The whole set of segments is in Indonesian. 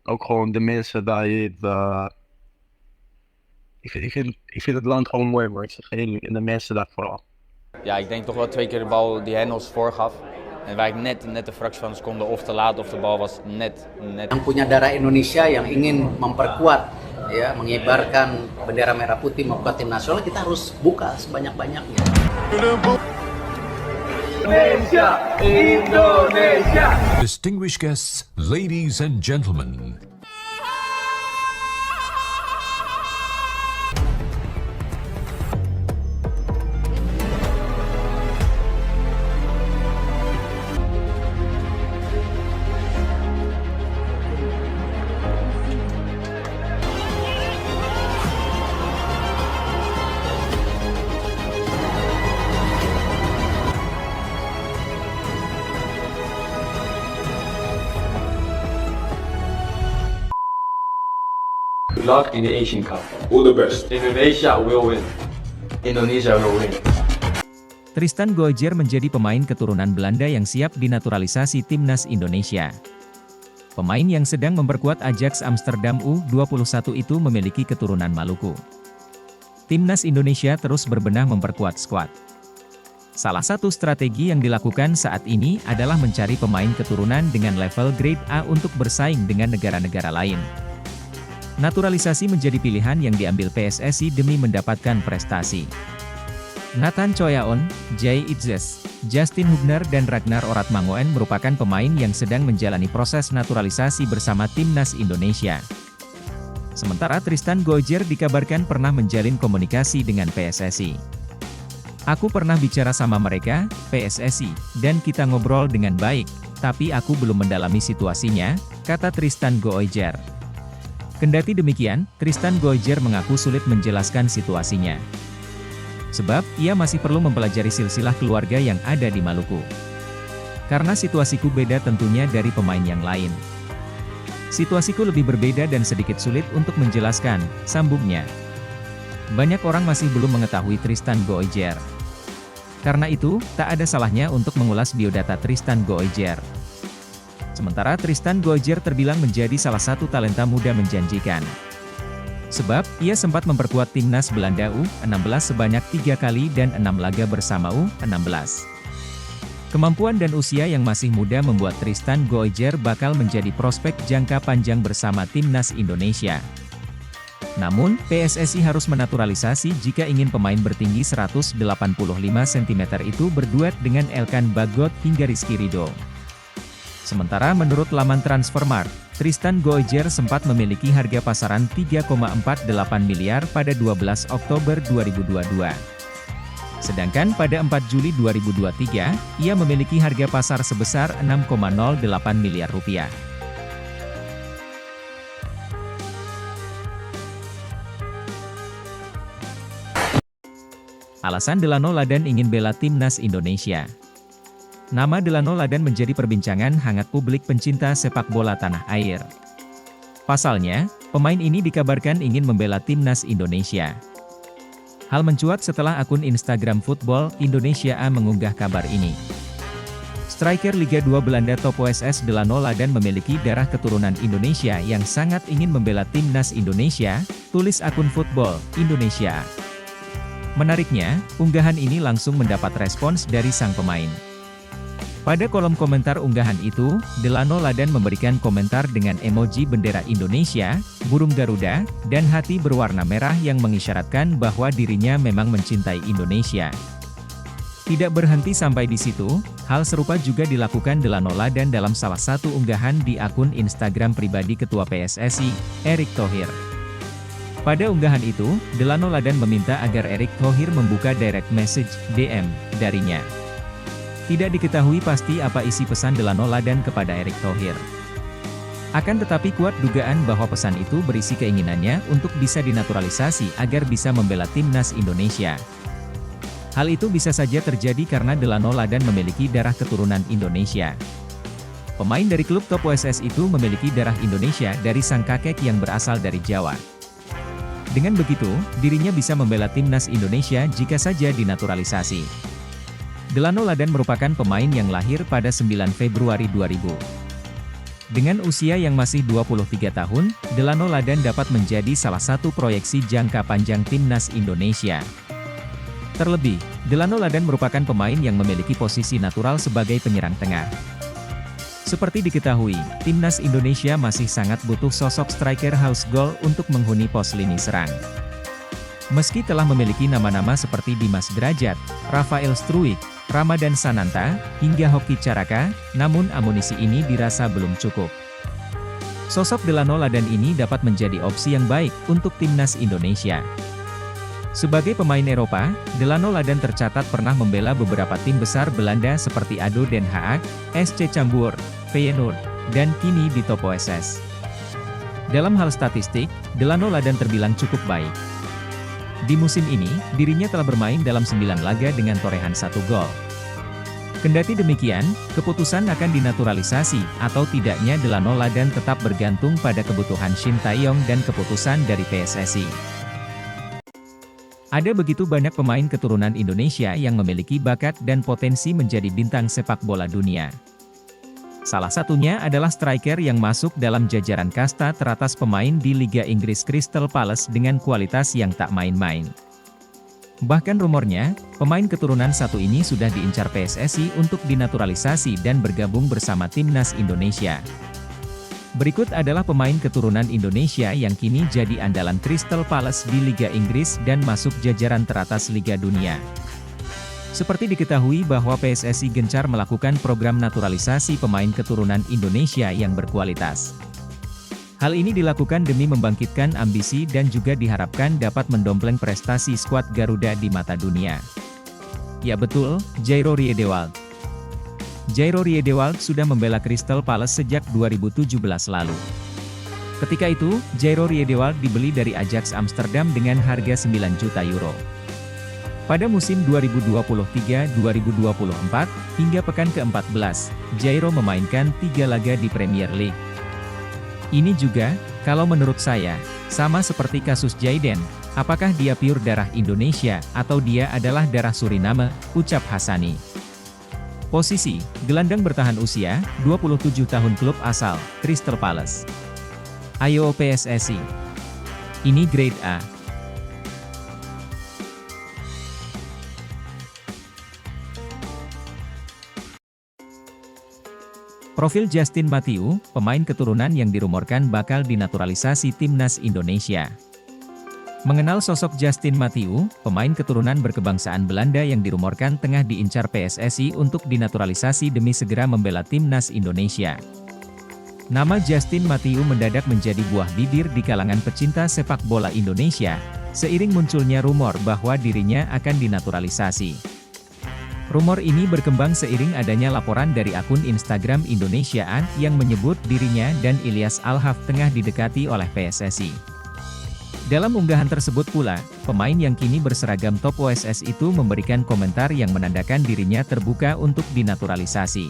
ook gewoon de mensen daar, ik vind het land gewoon mooi, hoor. En de mensen daar vooral. Ja, ik denk toch wel 2 keer de bal die Henels voorgaf. En waar ik net een fractie van een seconde of te laat of de bal was net. Yang punya darah Indonesia yang ingin memperkuat, ya, mengibarkan bendera merah putih membuat tim nasional, kita harus buka sebanyak-banyaknya. Indonesia, Indonesia. Distinguished guests, ladies and gentlemen. Good luck in the Asian Cup. All the best. Indonesia will win. Indonesia will win. Tristan Goijzer menjadi pemain keturunan Belanda yang siap dinaturalisasi timnas Indonesia. Pemain yang sedang memperkuat Ajax Amsterdam U21 itu memiliki keturunan Maluku. Timnas Indonesia terus berbenah memperkuat skuad. Salah satu strategi yang dilakukan saat ini adalah mencari pemain keturunan dengan level grade A untuk bersaing dengan negara-negara lain. Naturalisasi menjadi pilihan yang diambil PSSI demi mendapatkan prestasi. Nathan Choyaon, Jay Itzes, Justin Hubner dan Ragnar Oratmangoen merupakan pemain yang sedang menjalani proses naturalisasi bersama timnas Indonesia. Sementara Tristan Goijzer dikabarkan pernah menjalin komunikasi dengan PSSI. Aku pernah bicara sama mereka, PSSI, dan kita ngobrol dengan baik, tapi aku belum mendalami situasinya, kata Tristan Goijzer. Kendati demikian, Tristan Goijzer mengaku sulit menjelaskan situasinya. Sebab, ia masih perlu mempelajari silsilah keluarga yang ada di Maluku. Karena situasiku beda tentunya dari pemain yang lain. Situasiku lebih berbeda dan sedikit sulit untuk menjelaskan, sambungnya. Banyak orang masih belum mengetahui Tristan Goijzer. Karena itu, tak ada salahnya untuk mengulas biodata Tristan Goijzer. Sementara Tristan Goijzer terbilang menjadi salah satu talenta muda menjanjikan. Sebab, ia sempat memperkuat timnas Belanda U16 sebanyak 3 kali dan 6 laga bersama U16. Kemampuan dan usia yang masih muda membuat Tristan Goijzer bakal menjadi prospek jangka panjang bersama timnas Indonesia. Namun, PSSI harus menaturalisasi jika ingin pemain bertinggi 185 cm itu berduet dengan Elkan Bagot hingga Rizky Ridho. Sementara menurut laman Transfermarkt, Tristan Goijzer sempat memiliki harga pasaran 3,48 miliar pada 12 Oktober 2022. Sedangkan pada 4 Juli 2023, ia memiliki harga pasar sebesar 6,08 miliar rupiah. Alasan Delano Ladan ingin bela timnas Indonesia. Nama Delano Ladan menjadi perbincangan hangat publik pencinta sepak bola tanah air. Pasalnya, pemain ini dikabarkan ingin membela timnas Indonesia. Hal mencuat setelah akun Instagram Football Indonesia A mengunggah kabar ini. Striker Liga 2 Belanda Top OSS Delano Ladan memiliki darah keturunan Indonesia yang sangat ingin membela timnas Indonesia, tulis akun Football Indonesia A. Menariknya, unggahan ini langsung mendapat respons dari sang pemain. Pada kolom komentar unggahan itu, Delano Ladan memberikan komentar dengan emoji bendera Indonesia, burung Garuda, dan hati berwarna merah yang mengisyaratkan bahwa dirinya memang mencintai Indonesia. Tidak berhenti sampai di situ, hal serupa juga dilakukan Delano Ladan dalam salah satu unggahan di akun Instagram pribadi Ketua PSSI, Erick Thohir. Pada unggahan itu, Delano Ladan meminta agar Erick Thohir membuka direct message, DM, darinya. Tidak diketahui pasti apa isi pesan Delano Ladan kepada Erick Thohir. Akan tetapi kuat dugaan bahwa pesan itu berisi keinginannya untuk bisa dinaturalisasi agar bisa membela timnas Indonesia. Hal itu bisa saja terjadi karena Delano Ladan memiliki darah keturunan Indonesia. Pemain dari klub top OSS itu memiliki darah Indonesia dari sang kakek yang berasal dari Jawa. Dengan begitu, dirinya bisa membela timnas Indonesia jika saja dinaturalisasi. Delano Ladan merupakan pemain yang lahir pada 9 Februari 2000. Dengan usia yang masih 23 tahun, Delano Ladan dapat menjadi salah satu proyeksi jangka panjang timnas Indonesia. Terlebih, Delano Ladan merupakan pemain yang memiliki posisi natural sebagai penyerang tengah. Seperti diketahui, timnas Indonesia masih sangat butuh sosok striker house goal untuk menghuni pos lini serang. Meski telah memiliki nama-nama seperti Dimas Derajat, Rafael Struijk, Ramadan Sananta, hingga Hoki Caraka, namun amunisi ini dirasa belum cukup. Sosok Delano Ladan ini dapat menjadi opsi yang baik untuk timnas Indonesia. Sebagai pemain Eropa, Delano Ladan tercatat pernah membela beberapa tim besar Belanda seperti ADO Den Haag, SC Cambuur, Feyenoord, dan kini di Top OSS. Dalam hal statistik, Delano Ladan terbilang cukup baik. Di musim ini, dirinya telah bermain dalam 9 laga dengan torehan 1 gol. Kendati demikian, keputusan akan dinaturalisasi atau tidaknya Delano Ladan tetap bergantung pada kebutuhan Shin Tae-yong dan keputusan dari PSSI. Ada begitu banyak pemain keturunan Indonesia yang memiliki bakat dan potensi menjadi bintang sepak bola dunia. Salah satunya adalah striker yang masuk dalam jajaran kasta teratas pemain di Liga Inggris Crystal Palace dengan kualitas yang tak main-main. Bahkan rumornya, pemain keturunan satu ini sudah diincar PSSI untuk dinaturalisasi dan bergabung bersama timnas Indonesia. Berikut adalah pemain keturunan Indonesia yang kini jadi andalan Crystal Palace di Liga Inggris dan masuk jajaran teratas Liga Dunia. Seperti diketahui bahwa PSSI gencar melakukan program naturalisasi pemain keturunan Indonesia yang berkualitas. Hal ini dilakukan demi membangkitkan ambisi dan juga diharapkan dapat mendompleng prestasi skuad Garuda di mata dunia. Ya betul, Jairo Riedewald. Jairo Riedewald sudah membela Crystal Palace sejak 2017 lalu. Ketika itu, Jairo Riedewald dibeli dari Ajax Amsterdam dengan harga 9 juta euro. Pada musim 2023-2024, hingga pekan ke-14, Jairo memainkan 3 laga di Premier League. Ini juga, kalau menurut saya, sama seperti kasus Jaiden, apakah dia pure darah Indonesia, atau dia adalah darah Suriname, ucap Hassani. Posisi, gelandang bertahan usia, 27 tahun klub asal, Crystal Palace. Ayo PSSI. Ini grade A. Profil Justin Mathieu, pemain keturunan yang dirumorkan bakal dinaturalisasi timnas Indonesia. Mengenal sosok Justin Mathieu, pemain keturunan berkebangsaan Belanda yang dirumorkan tengah diincar PSSI untuk dinaturalisasi demi segera membela timnas Indonesia. Nama Justin Mathieu mendadak menjadi buah bibir di kalangan pecinta sepak bola Indonesia, seiring munculnya rumor bahwa dirinya akan dinaturalisasi. Rumor ini berkembang seiring adanya laporan dari akun Instagram Indonesiaan yang menyebut dirinya dan Ilyas Al-Haf tengah didekati oleh PSSI. Dalam unggahan tersebut pula, pemain yang kini berseragam Top OSS itu memberikan komentar yang menandakan dirinya terbuka untuk dinaturalisasi.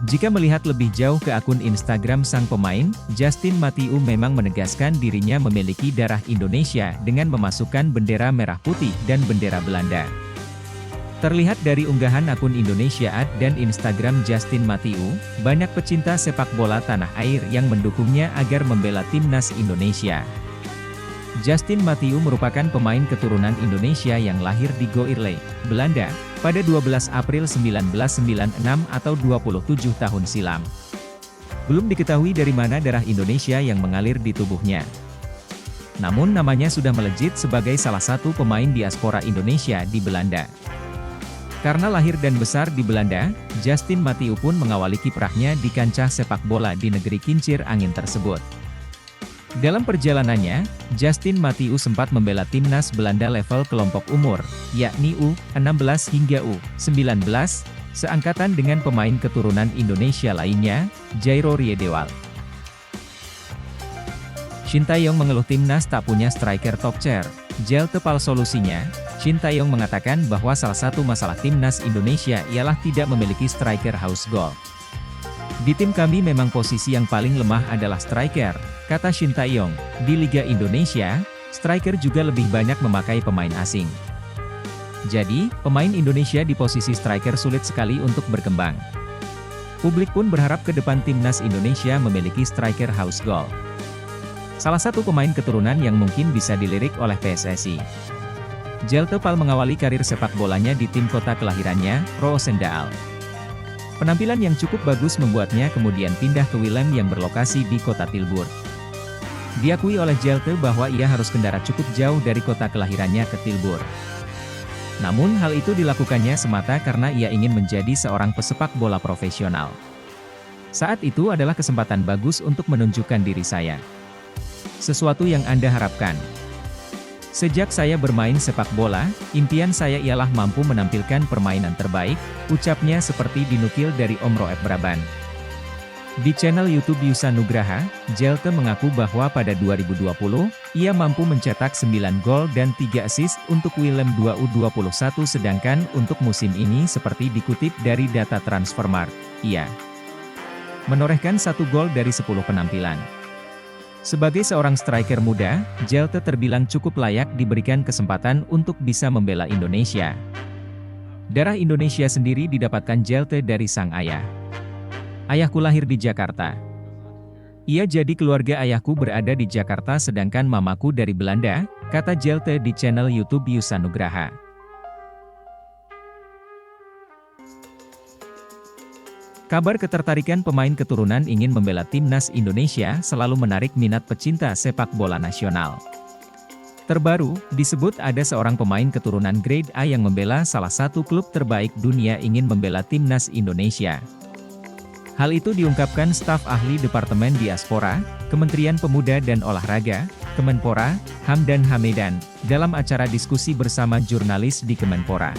Jika melihat lebih jauh ke akun Instagram sang pemain, Justin Mathieu memang menegaskan dirinya memiliki darah Indonesia dengan memasukkan bendera merah putih dan bendera Belanda. Terlihat dari unggahan akun Indonesiaan dan Instagram Justin Mathieu, banyak pecinta sepak bola tanah air yang mendukungnya agar membela timnas Indonesia. Justin Mathieu merupakan pemain keturunan Indonesia yang lahir di Goirle, Belanda, pada 12 April 1996 atau 27 tahun silam. Belum diketahui dari mana darah Indonesia yang mengalir di tubuhnya. Namun namanya sudah melejit sebagai salah satu pemain diaspora Indonesia di Belanda. Karena lahir dan besar di Belanda, Justin Mathieu pun mengawali kiprahnya di kancah sepak bola di negeri kincir angin tersebut. Dalam perjalanannya, Justin Mathieu sempat membela timnas Belanda level kelompok umur, yakni U16 hingga U19, seangkatan dengan pemain keturunan Indonesia lainnya, Jairo Riedewald. Shin Tae-yong mengeluh timnas tak punya striker top tier. Jel tepal solusinya, Shin Tae-yong mengatakan bahwa salah satu masalah timnas Indonesia ialah tidak memiliki striker house goal. Di tim kami memang posisi yang paling lemah adalah striker, kata Shin Tae-yong. Di Liga Indonesia, striker juga lebih banyak memakai pemain asing. Jadi, pemain Indonesia di posisi striker sulit sekali untuk berkembang. Publik pun berharap ke depan timnas Indonesia memiliki striker haus gol. Salah satu pemain keturunan yang mungkin bisa dilirik oleh PSSI. Jelte Pal mengawali karir sepak bolanya di tim kota kelahirannya, Roosendaal. Penampilan yang cukup bagus membuatnya kemudian pindah ke Willem yang berlokasi di kota Tilburg. Diakui oleh Jelte bahwa ia harus kendara cukup jauh dari kota kelahirannya ke Tilburg. Namun hal itu dilakukannya semata karena ia ingin menjadi seorang pesepak bola profesional. Saat itu adalah kesempatan bagus untuk menunjukkan diri saya. Sesuatu yang Anda harapkan. Sejak saya bermain sepak bola, impian saya ialah mampu menampilkan permainan terbaik, ucapnya seperti dinukil dari Om Roep Braban. Di channel YouTube Yusa Nugraha, Jelte mengaku bahwa pada 2020, ia mampu mencetak 9 gol dan 3 assist untuk Willem 2 U21 sedangkan untuk musim ini seperti dikutip dari data Transfermarkt, ia menorehkan 1 gol dari 10 penampilan. Sebagai seorang striker muda, Jelte terbilang cukup layak diberikan kesempatan untuk bisa membela Indonesia. Darah Indonesia sendiri didapatkan Jelte dari sang ayah. Ayahku lahir di Jakarta. Ia jadi keluarga ayahku berada di Jakarta sedangkan mamaku dari Belanda, kata Jelte di channel YouTube Yusa Nugraha. Kabar ketertarikan pemain keturunan ingin membela timnas Indonesia selalu menarik minat pecinta sepak bola nasional. Terbaru, disebut ada seorang pemain keturunan grade A yang membela salah satu klub terbaik dunia ingin membela timnas Indonesia. Hal itu diungkapkan staf ahli Departemen Diaspora, Kementerian Pemuda dan Olahraga, Kemenpora, Hamdan Hamedan, dalam acara diskusi bersama jurnalis di Kemenpora.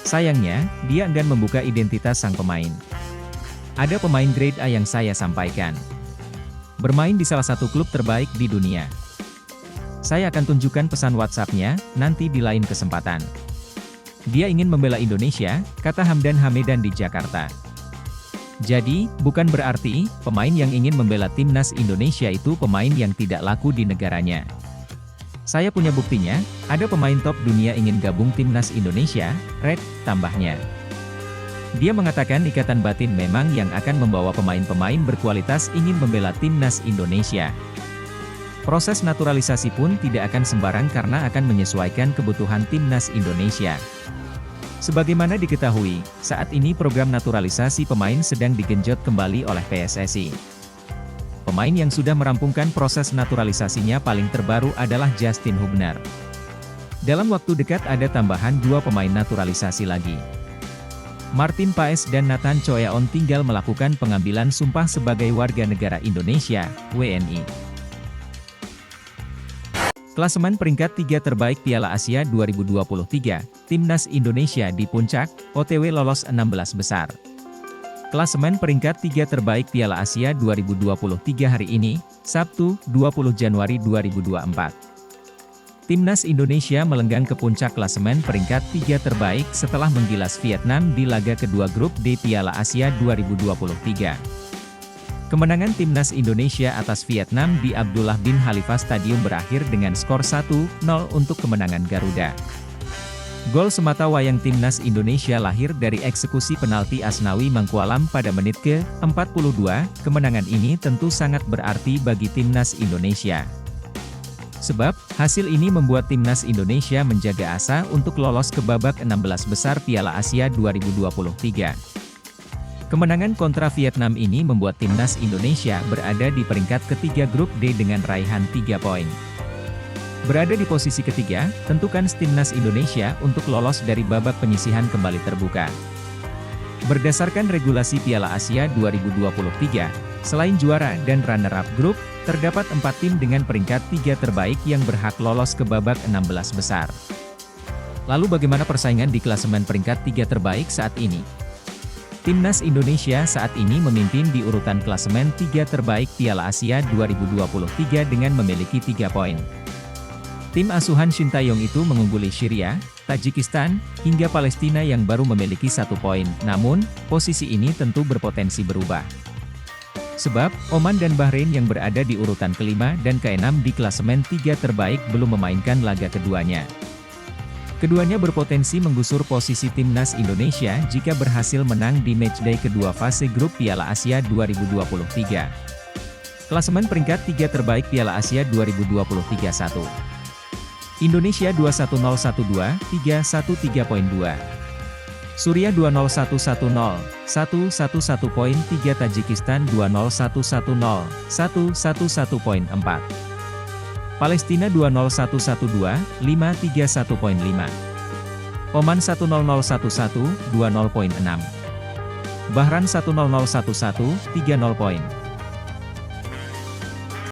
Sayangnya, dia enggan membuka identitas sang pemain. Ada pemain grade A yang saya sampaikan. Bermain di salah satu klub terbaik di dunia. Saya akan tunjukkan pesan WhatsApp-nya, nanti di lain kesempatan. Dia ingin membela Indonesia, kata Hamdan Hamedan di Jakarta. Jadi, bukan berarti, pemain yang ingin membela timnas Indonesia itu pemain yang tidak laku di negaranya. Saya punya buktinya, ada pemain top dunia ingin gabung timnas Indonesia, Red, tambahnya. Dia mengatakan ikatan batin memang yang akan membawa pemain-pemain berkualitas ingin membela timnas Indonesia. Proses naturalisasi pun tidak akan sembarang karena akan menyesuaikan kebutuhan timnas Indonesia. Sebagaimana diketahui, saat ini program naturalisasi pemain sedang digenjot kembali oleh PSSI. Pemain yang sudah merampungkan proses naturalisasinya paling terbaru adalah Justin Hubner. Dalam waktu dekat ada tambahan 2 pemain naturalisasi lagi. Martin Paes dan Nathan Choyaon tinggal melakukan pengambilan sumpah sebagai warga negara Indonesia, WNI. Klasemen peringkat 3 terbaik Piala Asia 2023, Timnas Indonesia di puncak, OTW lolos 16 besar. Klasemen peringkat 3 terbaik Piala Asia 2023 hari ini, Sabtu, 20 Januari 2024. Timnas Indonesia melenggang ke puncak klasemen peringkat 3 terbaik setelah menggilas Vietnam di laga kedua grup D Piala Asia 2023. Kemenangan Timnas Indonesia atas Vietnam di Abdullah bin Khalifa Stadium berakhir dengan skor 1-0 untuk kemenangan Garuda. Gol semata wayang Timnas Indonesia lahir dari eksekusi penalti Asnawi Mangkualam pada menit ke-42, kemenangan ini tentu sangat berarti bagi Timnas Indonesia. Sebab, hasil ini membuat Timnas Indonesia menjaga asa untuk lolos ke babak 16 besar Piala Asia 2023. Kemenangan kontra Vietnam ini membuat Timnas Indonesia berada di peringkat ketiga grup D dengan raihan 3 poin. Berada di posisi ketiga, tentukan Timnas Indonesia untuk lolos dari babak penyisihan kembali terbuka. Berdasarkan regulasi Piala Asia 2023, selain juara dan runner-up grup, terdapat 4 tim dengan peringkat 3 terbaik yang berhak lolos ke babak 16 besar. Lalu bagaimana persaingan di klasemen peringkat 3 terbaik saat ini? Timnas Indonesia saat ini memimpin di urutan klasemen 3 terbaik Piala Asia 2023 dengan memiliki 3 poin. Tim asuhan Shin Tae-yong itu mengungguli Syria, Tajikistan, hingga Palestina yang baru memiliki 1 poin. Namun, posisi ini tentu berpotensi berubah. Sebab, Oman dan Bahrain yang berada di urutan kelima dan keenam di klasemen 3 terbaik belum memainkan laga keduanya. Keduanya berpotensi menggusur posisi timnas Indonesia jika berhasil menang di matchday kedua fase grup Piala Asia 2023. Klasemen peringkat 3 terbaik Piala Asia 2023 1. Indonesia 21012, 313.2. Suriah 20110, 111.3. Tajikistan 20110, 111.4. Palestina 20112, 531.5. Oman 10011, 20.6. Bahrain 10011, 30 poin.